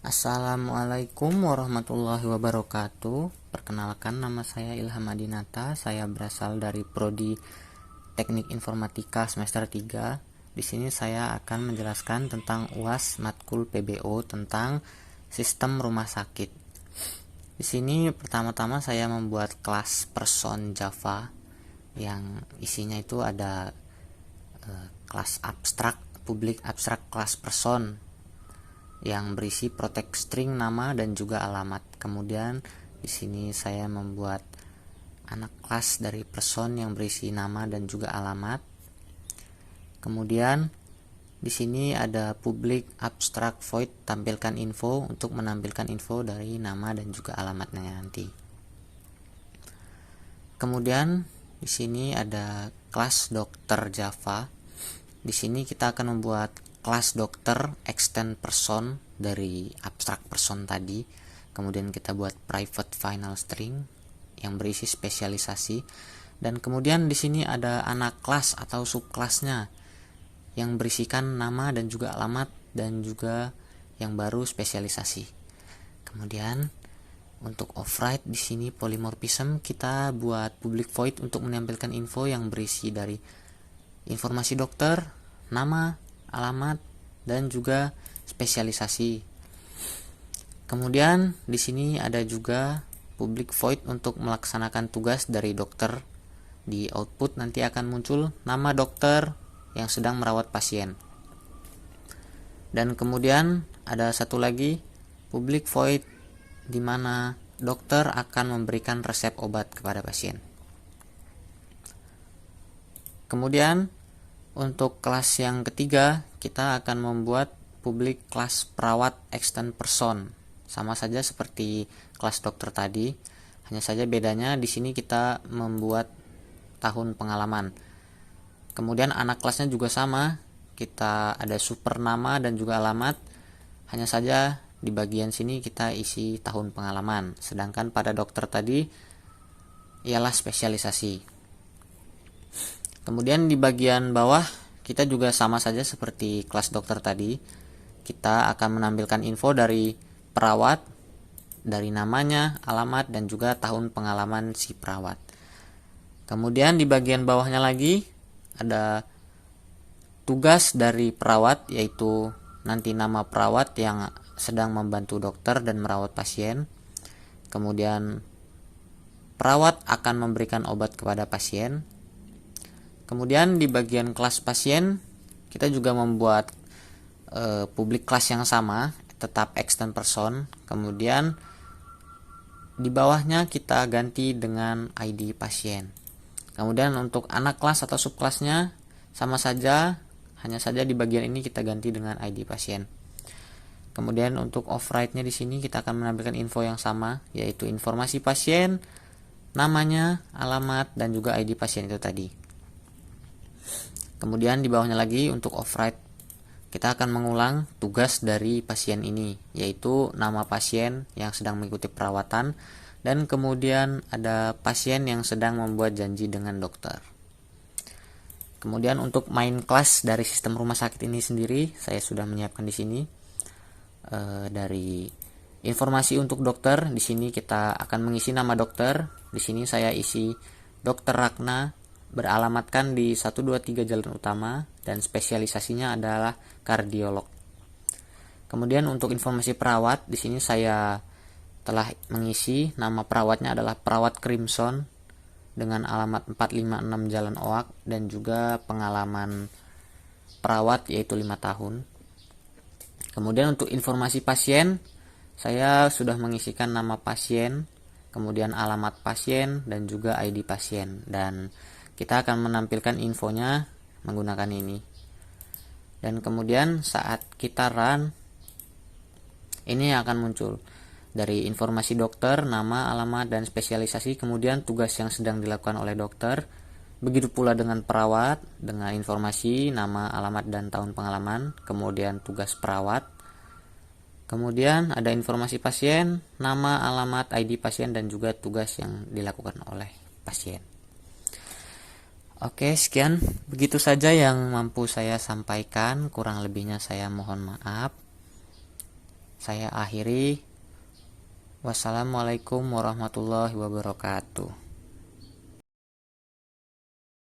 Assalamualaikum warahmatullahi wabarakatuh. Perkenalkan, nama saya Ilham Adinata. Saya berasal dari Prodi Teknik Informatika semester 3. Di sini saya akan menjelaskan tentang UAS matkul PBO tentang sistem rumah sakit. Di sini pertama-tama saya membuat kelas person Java yang isinya itu ada kelas abstrak, public abstract class person yang berisi protect string nama dan juga alamat. Kemudian di sini saya membuat anak kelas dari person yang berisi nama dan juga alamat. Kemudian di sini ada public abstract void tampilkan info untuk menampilkan info dari nama dan juga alamatnya nanti. Kemudian di sini ada kelas dokter Java. Di sini kita akan membuat kelas dokter extend person dari abstract person tadi. Kemudian kita buat private final string yang berisi spesialisasi, dan kemudian di sini ada anak kelas atau subkelasnya yang berisikan nama dan juga alamat dan juga yang baru spesialisasi. Kemudian untuk override di sini polymorphism kita buat public void untuk menampilkan info yang berisi dari informasi dokter, nama, alamat, dan juga spesialisasi. Kemudian di sini ada juga public void untuk melaksanakan tugas dari dokter. Di output nanti akan muncul nama dokter yang sedang merawat pasien. Dan kemudian ada satu lagi public void di mana dokter akan memberikan resep obat kepada pasien. Kemudian untuk kelas yang ketiga, kita akan membuat public kelas perawat extend person. Sama saja seperti kelas dokter tadi, hanya saja bedanya di sini kita membuat tahun pengalaman. Kemudian anak kelasnya juga sama, kita ada super nama dan juga alamat. Hanya saja di bagian sini kita isi tahun pengalaman, sedangkan pada dokter tadi ialah spesialisasi. Kemudian di bagian bawah kita juga sama saja seperti kelas dokter tadi. Kita akan menampilkan info dari perawat, dari namanya, alamat, dan juga tahun pengalaman si perawat. Kemudian di bagian bawahnya lagi ada tugas dari perawat, yaitu nanti nama perawat yang sedang membantu dokter dan merawat pasien. Kemudian perawat akan memberikan obat kepada pasien. Kemudian di bagian kelas pasien kita juga membuat public kelas yang sama, tetap extend person. Kemudian di bawahnya kita ganti dengan ID pasien. Kemudian untuk anak kelas atau subkelasnya sama saja, hanya saja di bagian ini kita ganti dengan ID pasien. Kemudian untuk override-nya di sini kita akan menampilkan info yang sama, yaitu informasi pasien, namanya, alamat, dan juga ID pasien itu tadi. Kemudian di bawahnya lagi untuk override kita akan mengulang tugas dari pasien ini, yaitu nama pasien yang sedang mengikuti perawatan, dan kemudian ada pasien yang sedang membuat janji dengan dokter. Kemudian untuk main class dari sistem rumah sakit ini sendiri saya sudah menyiapkan di sini. Dari informasi untuk dokter, di sini kita akan mengisi nama dokter. Di sini saya isi Dr. Ragna, beralamatkan di 123 Jalan Utama, dan spesialisasinya adalah kardiolog. Kemudian untuk informasi perawat, di sini saya telah mengisi nama perawatnya adalah perawat Crimson dengan alamat 456 Jalan Oak, dan juga pengalaman perawat yaitu 5 tahun. Kemudian untuk informasi pasien, saya sudah mengisikan nama pasien, kemudian alamat pasien, dan juga ID pasien, dan kita akan menampilkan infonya menggunakan ini. Dan kemudian saat kita run, ini akan muncul dari informasi dokter, nama, alamat, dan spesialisasi, kemudian tugas yang sedang dilakukan oleh dokter. Begitu pula dengan perawat, dengan informasi nama, alamat, dan tahun pengalaman, kemudian tugas perawat. Kemudian ada informasi pasien, nama, alamat, ID pasien, dan juga tugas yang dilakukan oleh pasien. Oke, sekian. Begitu saja yang mampu saya sampaikan. Kurang lebihnya saya mohon maaf. Saya akhiri. Wassalamualaikum warahmatullahi wabarakatuh.